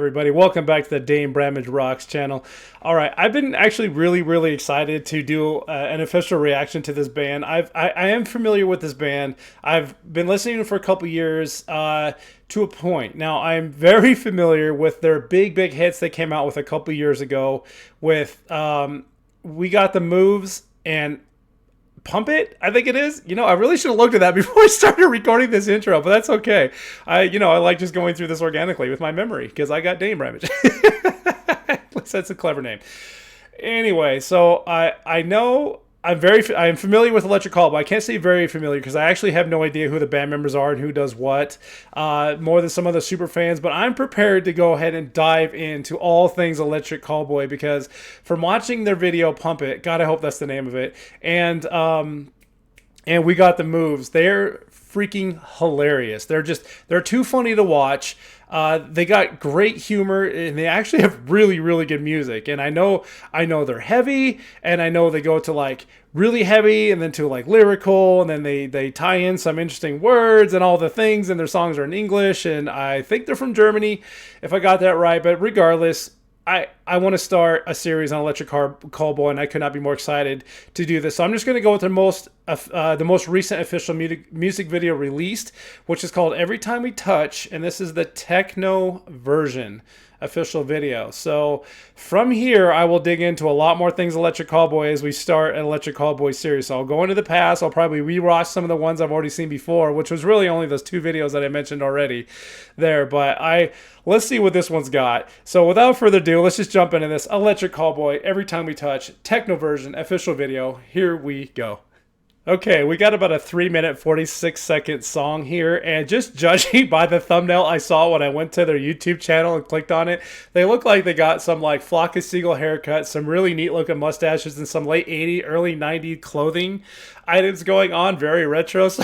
everybody? Welcome back to the danebramageROCKS channel. All right, I've been actually really excited to do an official reaction to this band. I am familiar with this band. I've been listening to them for a couple years to a point. Now, I'm very familiar with their big hits they came out with a couple years ago with We Got the Moves and Pump It, I think it is. You know, I really should have looked at that before I started recording this intro, but that's okay. I like just going through this organically with my memory because I got danebramage. That's a clever name. Anyway, so I know I'm familiar with electronicore, but I can't say very familiar because I actually have no idea who the band members are and who does what, more than some of the super fans. But I'm prepared to go ahead and dive into all things Electric Callboy because from watching their video Pump It, God, I hope that's the name of it, and We Got the Moves, they're freaking hilarious. They're too funny to watch. They got great humor and they actually have really good music. And I know they're heavy, and I know they go to like really heavy and then to like lyrical, and then they tie in some interesting words and all the things, and their songs are in English, and I think they're from Germany if I got that right. But regardless, I want to start a series on Electric Callboy, and I could not be more excited to do this. So I'm just going to go with the most recent official music video released, which is called Everytime We Touch, and this is the TEKKNO version official video. So from here, I will dig into a lot more things Electric Callboy as we start an Electric Callboy series. So I'll go into the past. I'll probably rewatch some of the ones I've already seen before, which was really only those two videos that I mentioned already there. But let's see what this one's got. So without further ado, let's just jump into this Electric Callboy Everytime We Touch TEKKNO version official video. Here we go. Okay, we got about a 3-minute, 46-second song here, and just judging by the thumbnail I saw when I went to their YouTube channel and clicked on it, they look like they got some like flock of seagull haircuts, some really neat looking mustaches, and some late 80s, early 90s clothing items going on, very retro. So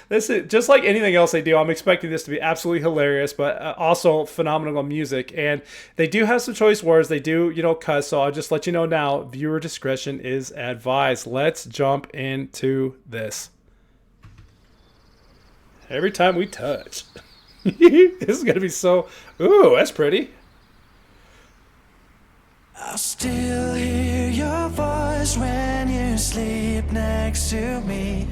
this is just like anything else they do. I'm expecting this to be absolutely hilarious, but also phenomenal music. And they do have some choice words. They do, cuss. So I'll just let you know now, viewer discretion is advised. Let's jump into this. Every time we touch. This is gonna be so. Ooh, that's pretty. I still hear your voice when you sleep next to me.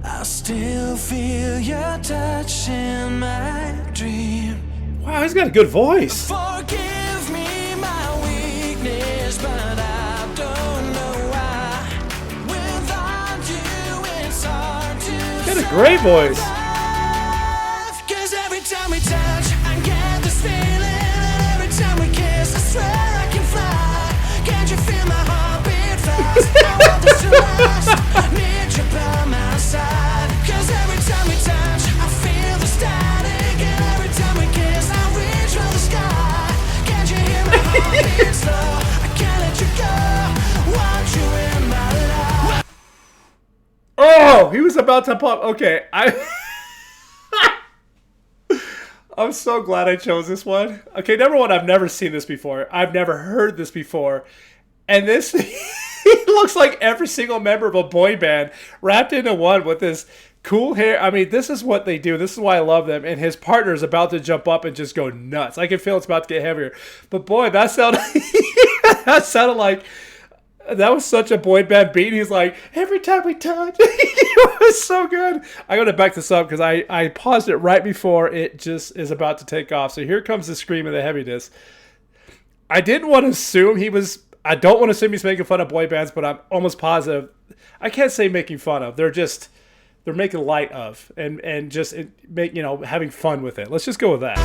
I still feel your touch in my dream. Wow, he's got a good voice. Forgive me my weakness, but I don't know why. Without you, it's hard to He's got a great voice. survive. 'Cause every time we touch, I get this feeling, and every time we kiss, I swear I can fly. Can't you feel my heartbeat fast? I want this to last. Need you by my side. 'Cause every time we touch, I feel the static, and every time we kiss, I reach for the sky. Can't you hear my heartbeat slow? I can't let you go. Want you in my life. Oh, he was about to pop. Okay, I'm so glad I chose this one. Okay, number one, I've never seen this before. I've never heard this before. And this, he looks like every single member of a boy band wrapped into one with this cool hair. I mean, this is what they do. This is why I love them. And his partner is about to jump up and just go nuts. I can feel it's about to get heavier. But boy, that sounded, that was such a boy band beat. He's like, every time we touch. It was so good. I got to back this up because I paused it right before it just is about to take off. So here comes the scream of the heaviness. I didn't want to assume I don't want to assume he's making fun of boy bands, but I'm almost positive. I can't say making fun of. They're making light of and just having fun with it. Let's just go with that.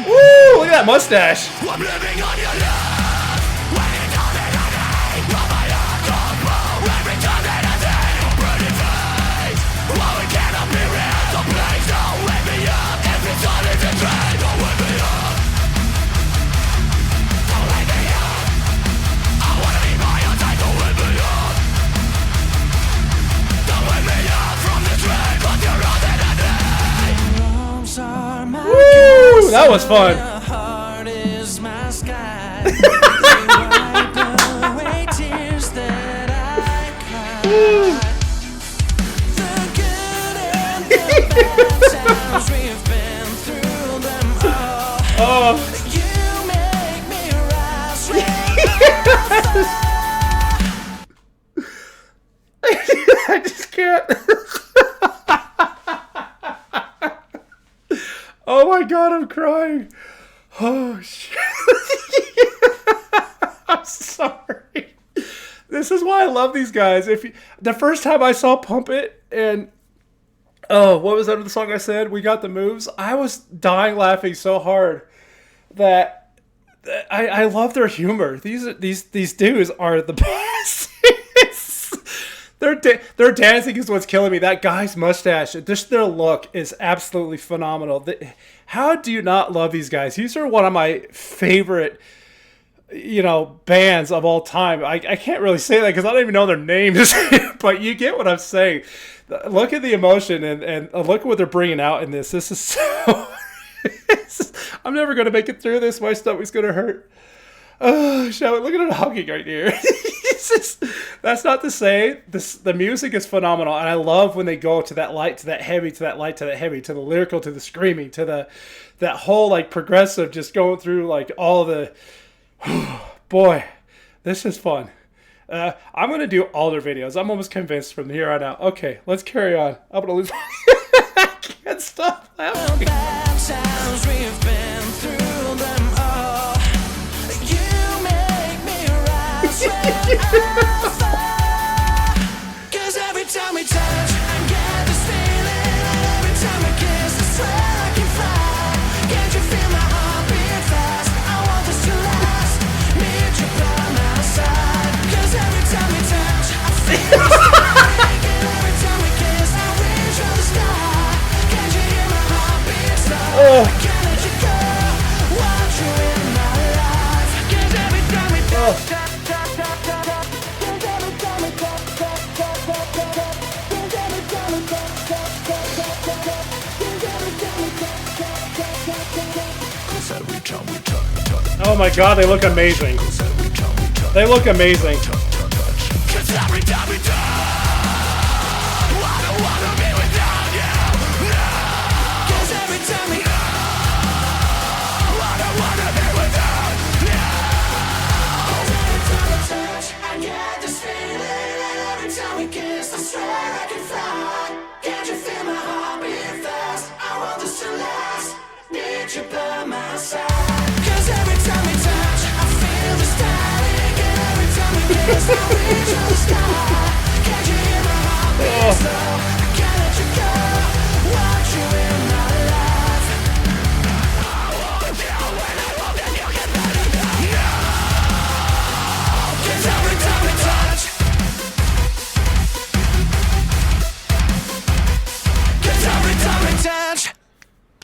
Woo! Look at that mustache. I'm living on your love. When you tell me that I every time that I think I'm pretty face. Well, we cannot be real, so please don't wake me up. Every time it's a dream, don't wake me up. Don't wake me up. I wanna be by your side, don't wake me up. Don't wake me up from the dream, but you're all that I need. Woo! That was fun. times we've been through them all. You make me rise when I just can't. Oh my god, I'm crying. Oh shit. I'm sorry. This is why I love these guys. The first time I saw Pump It and what was that other song I said? We Got the Moves. I was dying laughing so hard that I love their humor. These dudes are the best. Their dancing is what's killing me. That guy's mustache, just their look is absolutely phenomenal. How do you not love these guys? These are one of my favorite, bands of all time. I can't really say that because I don't even know their names, but you get what I'm saying. Look at the emotion and look at what they're bringing out in this. This is so... I'm never going to make it through this. My stomach's going to hurt. Oh, shall we? Look at it hugging right here. That's not to say the music is phenomenal, and I love when they go to that light, to that heavy, to that light, to that heavy, to the lyrical, to the screaming, to that whole like progressive, just going through like all the. Boy, this is fun. I'm gonna do all their videos. I'm almost convinced from here on out. Okay, let's carry on. I'm gonna lose. I can't stop laughing. bad times we've been through them all. You make me rise when I fall. 'Cause every time we touch, I get this feeling. Every time we kiss, I swear I can fly. Can't you feel my heart beat fast? I want this to last. Need you by my side. 'Cause every time we touch, I feel this feeling. And every time we kiss, I reach for the sky. Can't you hear my heart beat slow? I can't let you go. Want you in my life. 'Cause every time we touch, Oh my god, they look amazing. They look amazing.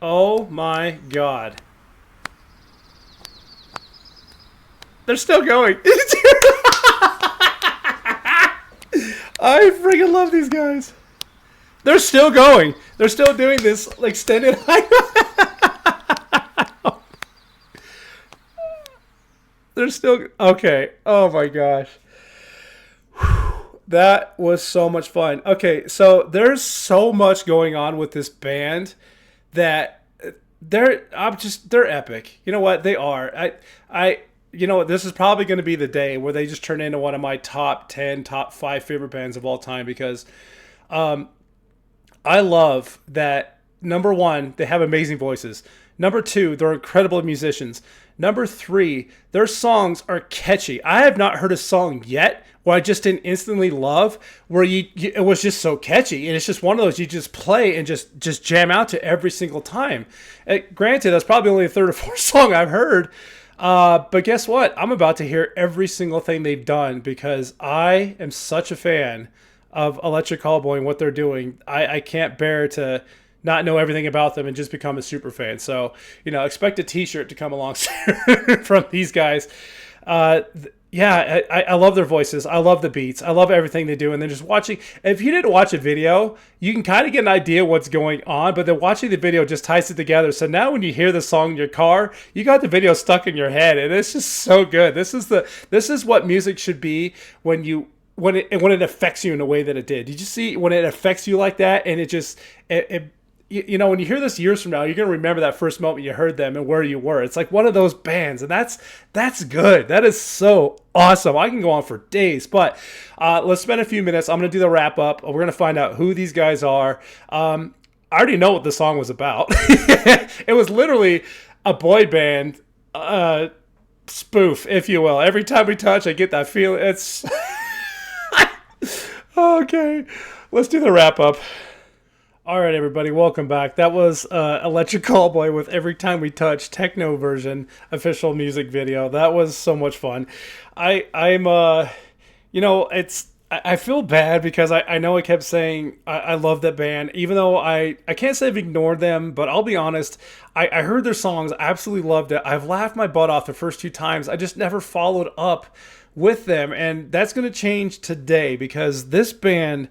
Oh my god. They're still going. I freaking love these guys. They're still going. They're still doing this extended They're still okay. Oh my gosh. That was so much fun. Okay, so there's so much going on with this band that they're epic. You know what? They are. This is probably going to be the day where they just turn into one of my top 10, top 5 favorite bands of all time because I love that, number one, they have amazing voices. Number two, they're incredible musicians. Number three, their songs are catchy. I have not heard a song yet where I just didn't instantly love, where it was just so catchy. And it's just one of those you just play and just jam out to every single time. Granted, that's probably only the third or fourth song I've heard. But guess what? I'm about to hear every single thing they've done because I am such a fan of Electric Callboy and what they're doing. I can't bear to not know everything about them and just become a super fan. So, expect a t-shirt to come along from these guys. I love their voices. I love the beats. I love everything they do. And then just watching, if you didn't watch a video, you can kind of get an idea what's going on, but then watching the video just ties it together. So now when you hear the song in your car, you got the video stuck in your head, and it's just so good. This is what music should be when it affects you in a way that it did. You just see when it affects you like that, and it you know, when you hear this years from now, you're going to remember that first moment you heard them and where you were. It's like one of those bands, and that's good. That is so awesome. I can go on for days, but let's spend a few minutes. I'm going to do the wrap up. We're going to find out who these guys are. I already know what the song was about. It was literally a boy band spoof, if you will. Every time we touch, I get that feeling. It's okay. Let's do the wrap up. All right, everybody, welcome back. That was Electric Callboy with Every Time We Touch, TEKKNO version, official music video. That was so much fun. I feel bad because I know I kept saying I love that band, even though I can't say I've ignored them, but I'll be honest, I heard their songs, I absolutely loved it. I've laughed my butt off the first 2 times. I just never followed up with them, and that's going to change today because this band,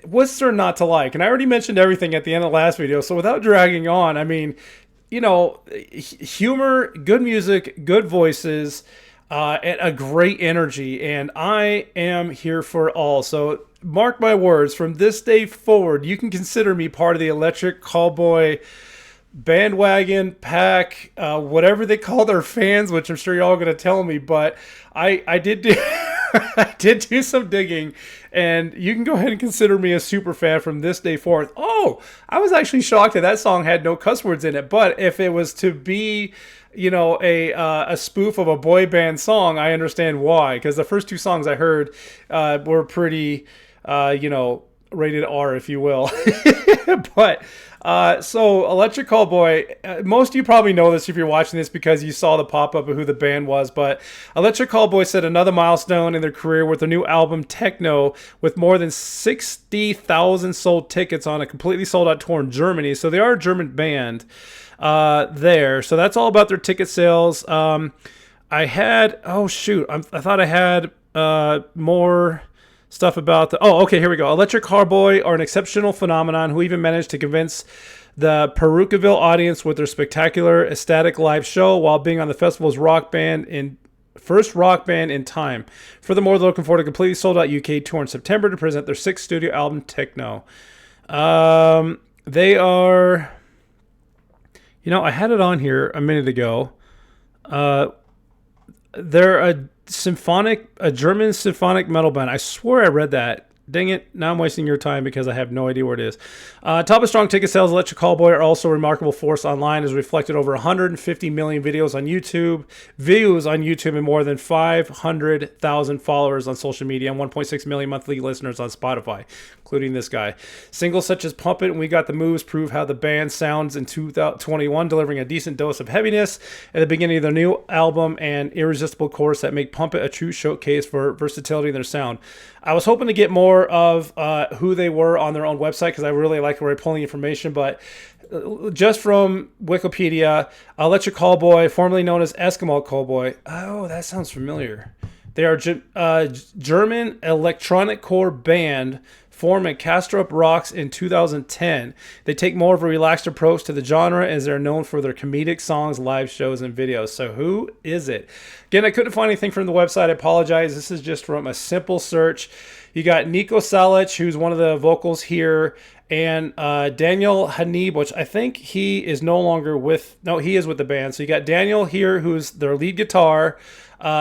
what's there not to like? And I already mentioned everything at the end of the last video, so without dragging on, I mean, you know, humor, good music, good voices, and a great energy, and I am here for it all. So mark my words, from this day forward, you can consider me part of the Electric Callboy bandwagon pack, whatever they call their fans, which I'm sure you're all going to tell me, but I did do I did do some digging, and you can go ahead and consider me a super fan from this day forth. Oh, I was actually shocked that song had no cuss words in it, but if it was to be, you know, a spoof of a boy band song, I understand why, because the first 2 songs I heard were pretty, you know, rated R, if you will. But so Electric Callboy, most of you probably know this if you're watching this because you saw the pop-up of who the band was, but Electric Callboy set another milestone in their career with their new album TEKKNO, with more than 60,000 sold tickets on a completely sold out tour in Germany. So they are a German band there. So that's all about their ticket sales. I had, oh shoot, I thought I had more stuff about the... Oh, okay, here we go. Electric Callboy are an exceptional phenomenon who even managed to convince the Perukaville audience with their spectacular, ecstatic live show while being on the festival's first rock band in time. Furthermore, they're looking forward to a completely sold out UK tour in September to present their 6th studio album, TEKKNO. They are... You know, I had it on here a minute ago. They're a German symphonic metal band. I swore I read that. Dang it, now I'm wasting your time because I have no idea where it is. Top of strong ticket sales, Electric Callboy are also a remarkable force online, as reflected over 150 million views on YouTube, and more than 500,000 followers on social media, and 1.6 million monthly listeners on Spotify, including this guy. Singles such as Pump It and We Got the Moves prove how the band sounds in 2021, delivering a decent dose of heaviness at the beginning of their new album and irresistible chorus that make Pump It a true showcase for versatility in their sound. I was hoping to get more of who they were on their own website because I really like where I pulling information, but just from Wikipedia, Electric Callboy, formerly known as Eskimo Callboy. Oh, that sounds familiar. They are German electronicore band formed at Kastrup Rocks in 2010. They take more of a relaxed approach to the genre as they're known for their comedic songs, live shows, and videos. So who is it? Again, I couldn't find anything from the website. I apologize. This is just from a simple search. You got Nico Sallach, who's one of the vocals here, and Daniel Haniss, which I think he is no longer with... No, he is with the band. So you got Daniel here, who's their lead guitar.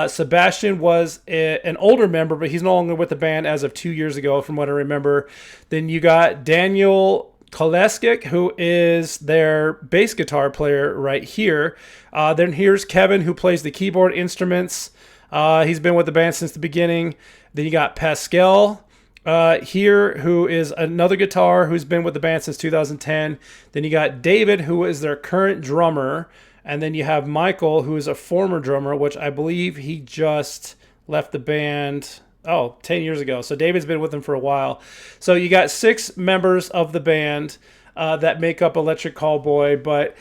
Sebastian was an older member, but he's no longer with the band as of 2 years ago, from what I remember. Then you got Daniel Klossek, who is their bass guitar player right here. Then here's Kevin, who plays the keyboard instruments. He's been with the band since the beginning. Then you got Pascal here, who is another guitar who's been with the band since 2010. Then you got David, who is their current drummer. And then you have Michael, who is a former drummer, which I believe he just left the band 10 years ago. So David's been with them for a while. So you got 6 members of the band that make up Electric Callboy. But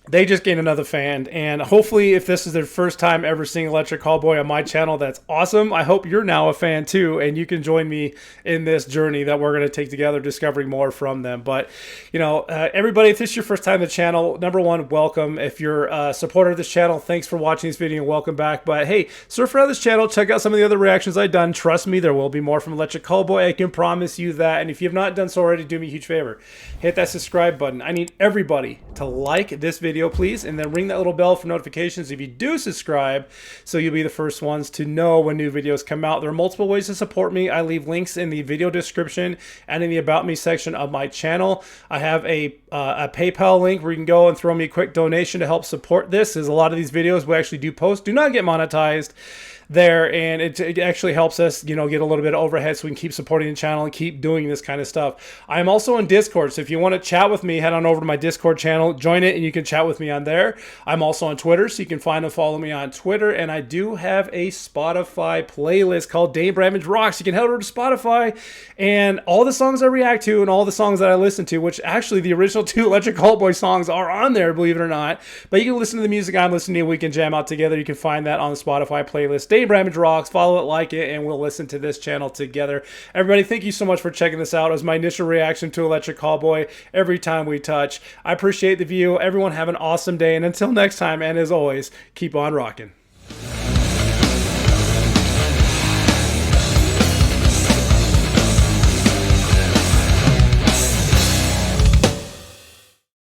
they just gained another fan, and hopefully if this is their first time ever seeing Electric Callboy on my channel, that's awesome. I hope you're now a fan too, and you can join me in this journey that we're going to take together, discovering more from them. But you know, everybody, if this is your first time on the channel, number one, welcome. If you're a supporter of this channel, thanks for watching this video and welcome back. But hey, surf around this channel, check out some of the other reactions I've done. Trust me, there will be more from Electric Callboy. I can promise you that. And if you have not done so already, do me a huge favor, hit that subscribe button. I need everybody to like this video, please, and then ring that little bell for notifications if you do subscribe, so you'll be the first ones to know when new videos come out. There are multiple ways to support me. I leave links in the video description and in the About Me section of my channel. I have a PayPal link where you can go and throw me a quick donation to help support this, as a lot of these videos we actually do post do not get monetized there, and it actually helps us, you know, get a little bit of overhead so we can keep supporting the channel and keep doing this kind of stuff. I'm also on Discord, so if you want to chat with me, head on over to my Discord channel, join it, and you can chat with me on there. I'm also on Twitter, so you can find and follow me on Twitter, and I do have a Spotify playlist called danebramageROCKS. You can head over to Spotify, and all the songs I react to and all the songs that I listen to, which actually the original 2 Electric Callboy songs are on there, believe it or not, but you can listen to the music I'm listening to, we can jam out together. You can find that on the Spotify playlist. danebramageROCKS, follow it, like it, and we'll listen to this channel together. Everybody, thank you so much for checking this out. It was my initial reaction to Electric Callboy, Every Time We Touch. I appreciate the view. Everyone have an awesome day, and until next time, and as always, keep on rocking.